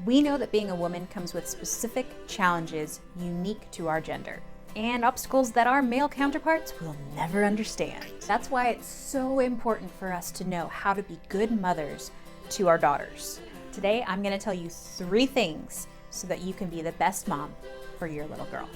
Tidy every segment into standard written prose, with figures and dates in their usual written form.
We know that being a woman comes with specific challenges unique to our gender and obstacles that our male counterparts will never understand. That's why it's so important for us to know how to be good mothers to our daughters. Today, I'm going to tell you 3 things so that you can be the best mom for your little girl.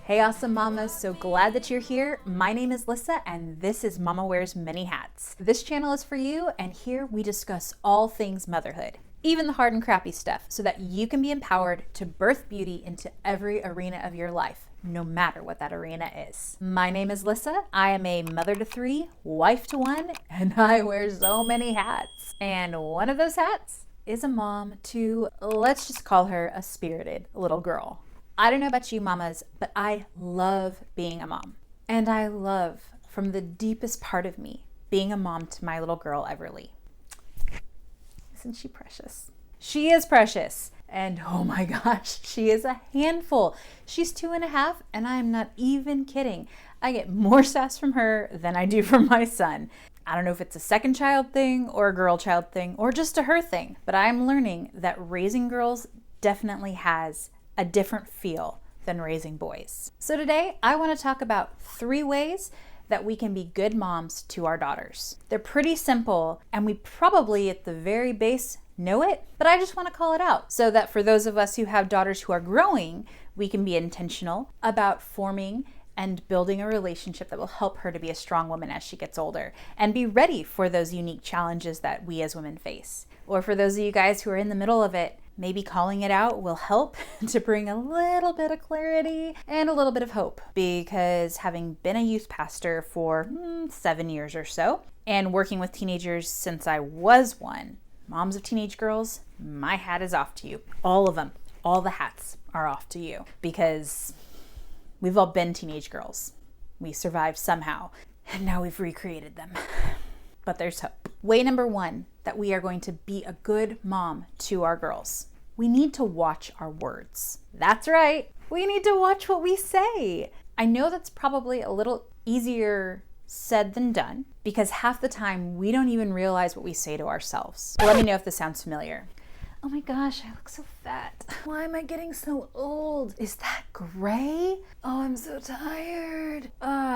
Hey awesome mamas, so glad that you're here. My name is Lissa and this is Mama Wears Many Hats. This channel is for you and here we discuss all things motherhood, even the hard and crappy stuff, so that you can be empowered to birth beauty into every arena of your life, no matter what that arena is. My name is Lissa, I am a mother to 3, wife to 1, and I wear so many hats. And one of those hats is a mom to, let's just call her a spirited little girl. I don't know about you mamas, but I love being a mom. And I love, from the deepest part of me, being a mom to my little girl, Everly. Isn't she precious? She is precious. And oh my gosh, she is a handful. She's 2.5, and I'm not even kidding. I get more sass from her than I do from my son. I don't know if it's a second child thing or a girl child thing or just a her thing, but I'm learning that raising girls definitely has a different feel than raising boys. So today I want to talk about 3 ways that we can be good moms to our daughters. They're pretty simple and we probably at the very base know it, but I just want to call it out so that for those of us who have daughters who are growing, we can be intentional about forming and building a relationship that will help her to be a strong woman as she gets older and be ready for those unique challenges that we as women face. Or for those of you guys who are in the middle of it, maybe calling it out will help to bring a little bit of clarity and a little bit of hope, because having been a youth pastor for 7 years or so and working with teenagers since I was one, moms of teenage girls, my hat is off to you. All of them, all the hats are off to you, because we've all been teenage girls. We survived somehow, and now we've recreated them. But there's hope. Way number 1 that we are going to be a good mom to our girls. We need to watch our words. That's right. We need to watch what we say. I know that's probably a little easier said than done, because half the time we don't even realize what we say to ourselves. Let me know if this sounds familiar. Oh my gosh, I look so fat. Why am I getting so old? Is that gray? Oh, I'm so tired.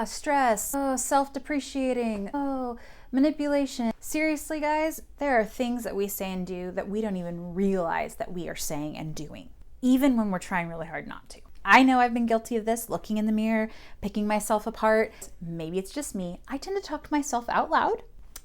Stress. Oh, self-depreciating. Oh, manipulation. Seriously, guys, there are things that we say and do that we don't even realize that we are saying and doing, even when we're trying really hard not to. I know I've been guilty of this, looking in the mirror, picking myself apart. Maybe it's just me. I tend to talk to myself out loud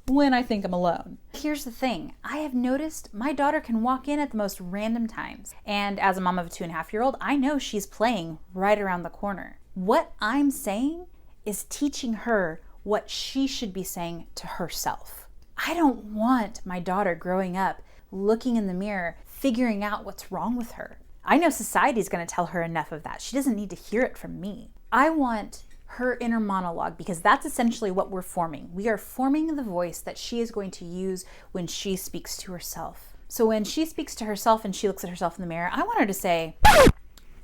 when I think I'm alone. Here's the thing. I have noticed my daughter can walk in at the most random times. And as a mom of a 2.5-year-old, I know she's playing right around the corner. What I'm saying is teaching her what she should be saying to herself. I don't want my daughter growing up, looking in the mirror, figuring out what's wrong with her. I know society's going to tell her enough of that. She doesn't need to hear it from me. I want her inner monologue, because that's essentially what we're forming. We are forming the voice that she is going to use when she speaks to herself. So when she speaks to herself and she looks at herself in the mirror, I want her to say,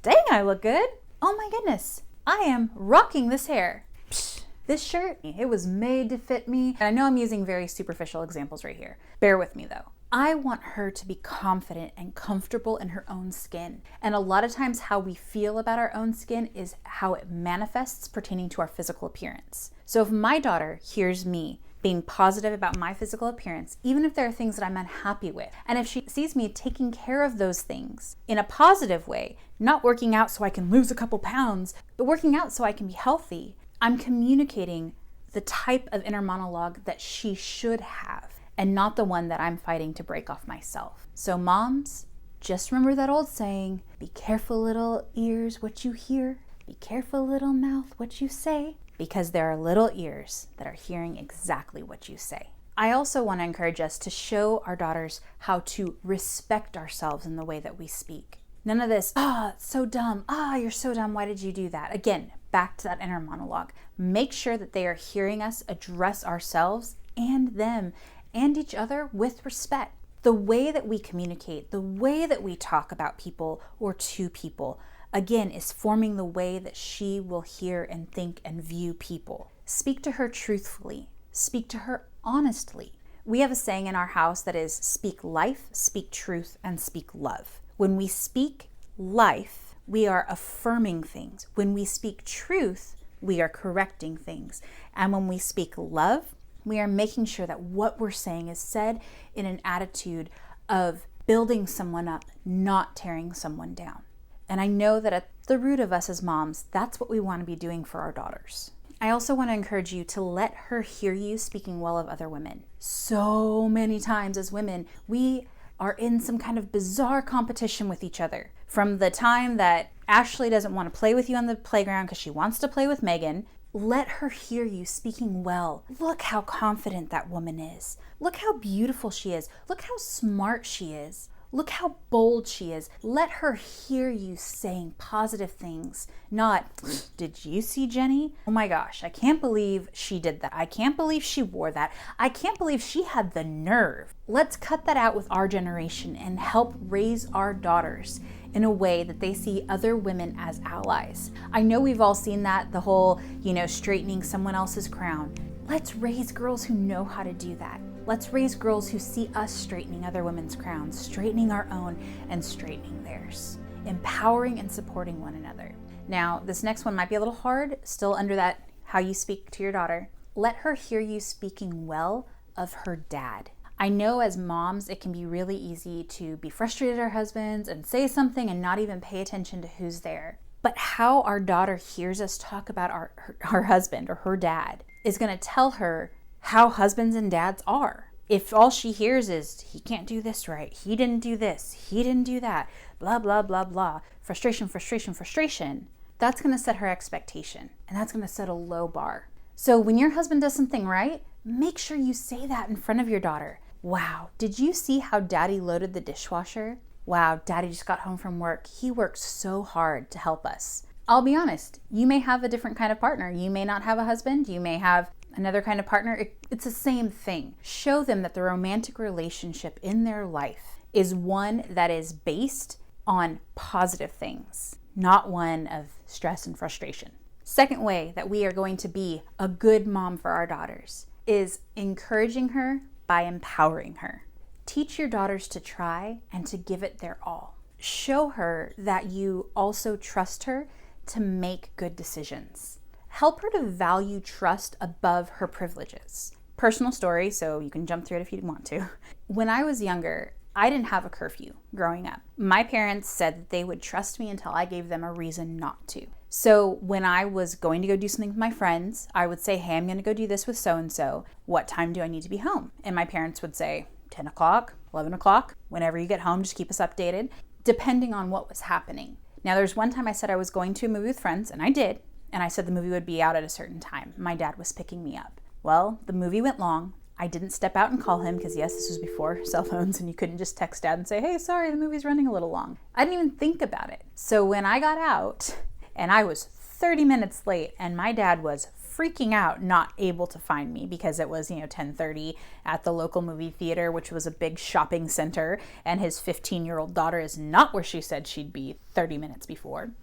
dang, I look good. Oh my goodness, I am rocking this hair. Psh, this shirt, it was made to fit me. And I know I'm using very superficial examples right here. Bear with me though. I want her to be confident and comfortable in her own skin. And a lot of times how we feel about our own skin is how it manifests pertaining to our physical appearance. So if my daughter hears me being positive about my physical appearance, even if there are things that I'm unhappy with, and if she sees me taking care of those things in a positive way, not working out so I can lose a couple pounds, but working out so I can be healthy, I'm communicating the type of inner monologue that she should have, and not the one that I'm fighting to break off myself. So moms, just remember that old saying, be careful little ears what you hear, be careful little mouth what you say, because there are little ears that are hearing exactly what you say. I also want to encourage us to show our daughters how to respect ourselves in the way that we speak. None of this, it's so dumb. You're so dumb. Why did you do that? Again, back to that inner monologue. Make sure that they are hearing us address ourselves and them and each other with respect. The way that we communicate, the way that we talk about people or to people, again, is forming the way that she will hear and think and view people. Speak to her truthfully. Speak to her honestly. We have a saying in our house that is speak life, speak truth, and speak love. When we speak life, we are affirming things. When we speak truth, we are correcting things. And when we speak love, we are making sure that what we're saying is said in an attitude of building someone up, not tearing someone down. And I know that at the root of us as moms, that's what we want to be doing for our daughters. I also want to encourage you to let her hear you speaking well of other women. So many times as women, we are in some kind of bizarre competition with each other. From the time that Ashley doesn't want to play with you on the playground because she wants to play with Megan, let her hear you speaking well. Look how confident that woman is. Look how beautiful she is. Look how smart she is. Look how bold she is. Let her hear you saying positive things, not, did you see Jenny? Oh my gosh, I can't believe she did that. I can't believe she wore that. I can't believe she had the nerve. Let's cut that out with our generation and help raise our daughters in a way that they see other women as allies. I know we've all seen that, the whole, straightening someone else's crown. Let's raise girls who know how to do that. Let's raise girls who see us straightening other women's crowns, straightening our own and straightening theirs, empowering and supporting one another. Now, this next one might be a little hard, still under that how you speak to your daughter. Let her hear you speaking well of her dad. I know as moms, it can be really easy to be frustrated at our husbands and say something and not even pay attention to who's there. But how our daughter hears us talk about our husband or her dad is going to tell her how husbands and dads are. If all she hears is, he can't do this right, he didn't do this, he didn't do that, blah, blah, blah, blah, frustration, frustration, frustration, that's going to set her expectation, and that's going to set a low bar. So when your husband does something right, make sure you say that in front of your daughter. Wow, did you see how daddy loaded the dishwasher? Wow, daddy just got home from work. He worked so hard to help us. I'll be honest, you may have a different kind of partner. You may not have a husband. You may have another kind of partner. It's the same thing. Show them that the romantic relationship in their life is one that is based on positive things, not one of stress and frustration. Second way that we are going to be a good mom for our daughters is encouraging her by empowering her. Teach your daughters to try and to give it their all. Show her that you also trust her to make good decisions. Help her to value trust above her privileges. Personal story, so you can jump through it if you want to. When I was younger, I didn't have a curfew growing up. My parents said that they would trust me until I gave them a reason not to. So when I was going to go do something with my friends, I would say, hey, I'm going to go do this with so-and-so. What time do I need to be home? And my parents would say, 10 o'clock, 11 o'clock, whenever you get home, just keep us updated, depending on what was happening. Now, there's one time I said I was going to a movie with friends, and I did. And I said the movie would be out at a certain time. My dad was picking me up. Well, the movie went long. I didn't step out and call him because, yes, this was before cell phones and you couldn't just text dad and say, hey, sorry, the movie's running a little long. I didn't even think about it. So when I got out and I was 30 minutes late and my dad was freaking out, not able to find me because it was, 10:30 at the local movie theater, which was a big shopping center, and his 15-year-old daughter is not where she said she'd be 30 minutes before.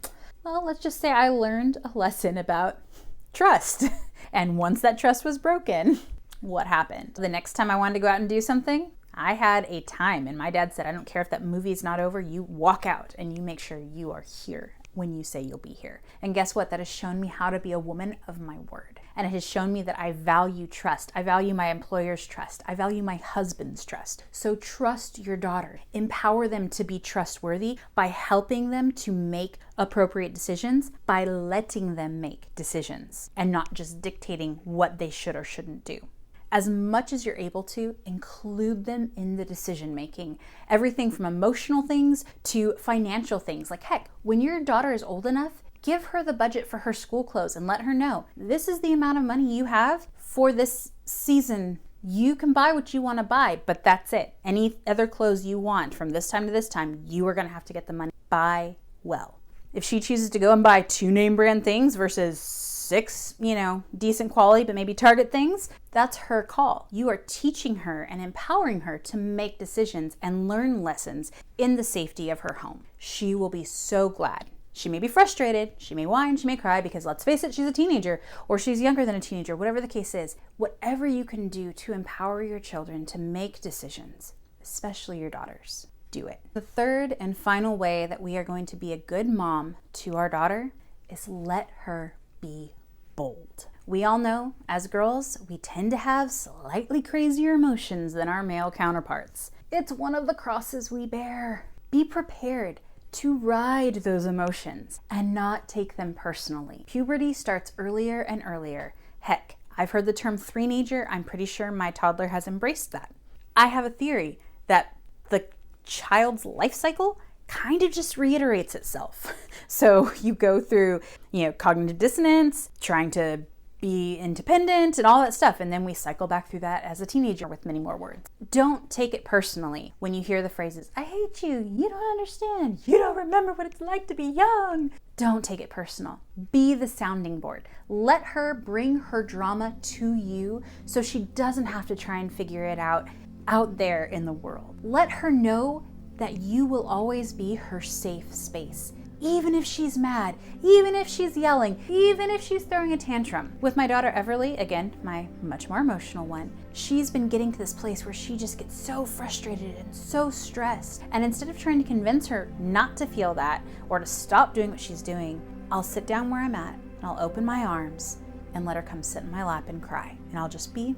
Well, let's just say I learned a lesson about trust. And once that trust was broken, what happened? The next time I wanted to go out and do something, I had a time. And my dad said, I don't care if that movie's not over, you walk out and you make sure you are here when you say you'll be here. And guess what? That has shown me how to be a woman of my word. And it has shown me that I value trust. I value my employer's trust. I value my husband's trust. So trust your daughter. Empower them to be trustworthy by helping them to make appropriate decisions, by letting them make decisions and not just dictating what they should or shouldn't do. As much as you're able to, include them in the decision making. Everything from emotional things to financial things. Like heck, when your daughter is old enough, give her the budget for her school clothes and let her know this is the amount of money you have for this season. You can buy what you want to buy, but that's it. Any other clothes you want from this time to this time, you are going to have to get the money. Buy well. If she chooses to go and buy 2 name brand things versus 6, decent quality, but maybe Target things, that's her call. You are teaching her and empowering her to make decisions and learn lessons in the safety of her home. She will be so glad She may be frustrated, she may whine, she may cry because let's face it, she's a teenager or she's younger than a teenager, whatever the case is. Whatever you can do to empower your children to make decisions, especially your daughters, do it. The third and final way that we are going to be a good mom to our daughter is let her be bold. We all know, as girls, we tend to have slightly crazier emotions than our male counterparts. It's one of the crosses we bear. Be prepared to ride those emotions and not take them personally. Puberty starts earlier and earlier. Heck, I've heard the term three-nager. I'm pretty sure my toddler has embraced that. I have a theory that the child's life cycle kind of just reiterates itself. So you go through, cognitive dissonance, trying to be independent and all that stuff. And then we cycle back through that as a teenager with many more words. Don't take it personally when you hear the phrases, I hate you, you don't understand, you don't remember what it's like to be young. Don't take it personal. Be the sounding board. Let her bring her drama to you so she doesn't have to try and figure it out there in the world. Let her know that you will always be her safe space. Even if she's mad, even if she's yelling, even if she's throwing a tantrum. With my daughter Everly, again, my much more emotional one, she's been getting to this place where she just gets so frustrated and so stressed. And instead of trying to convince her not to feel that or to stop doing what she's doing, I'll sit down where I'm at and I'll open my arms and let her come sit in my lap and cry. And I'll just be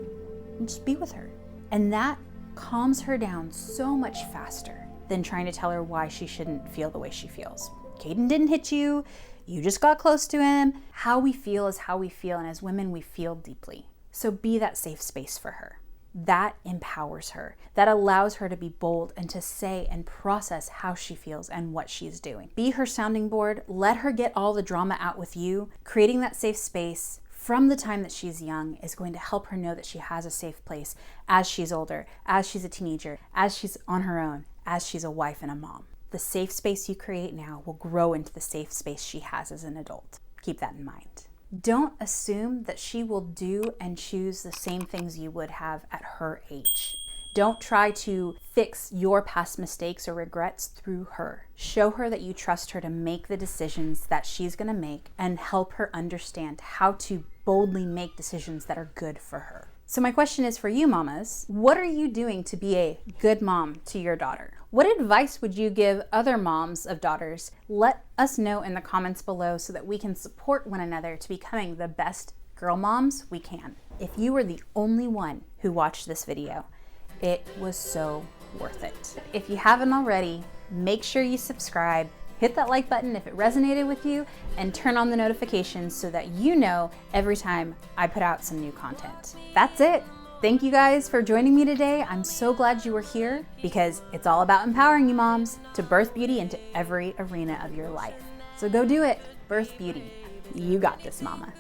with her. And that calms her down so much faster than trying to tell her why she shouldn't feel the way she feels. Caden didn't hit you. You just got close to him. How we feel is how we feel. And as women, we feel deeply. So be that safe space for her. That empowers her. That allows her to be bold and to say and process how she feels and what she's doing. Be her sounding board. Let her get all the drama out with you. Creating that safe space from the time that she's young is going to help her know that she has a safe place as she's older, as she's a teenager, as she's on her own, as she's a wife and a mom. The safe space you create now will grow into the safe space she has as an adult. Keep that in mind. Don't assume that she will do and choose the same things you would have at her age. Don't try to fix your past mistakes or regrets through her. Show her that you trust her to make the decisions that she's going to make and help her understand how to boldly make decisions that are good for her. So my question is for you mamas, what are you doing to be a good mom to your daughter? What advice would you give other moms of daughters? Let us know in the comments below so that we can support one another to becoming the best girl moms we can. If you were the only one who watched this video, it was so worth it. If you haven't already, make sure you subscribe, hit that like button if it resonated with you, and turn on the notifications so that you know every time I put out some new content. That's it. Thank you guys for joining me today. I'm so glad you were here because it's all about empowering you moms to birth beauty into every arena of your life. So go do it. Birth beauty. You got this, mama.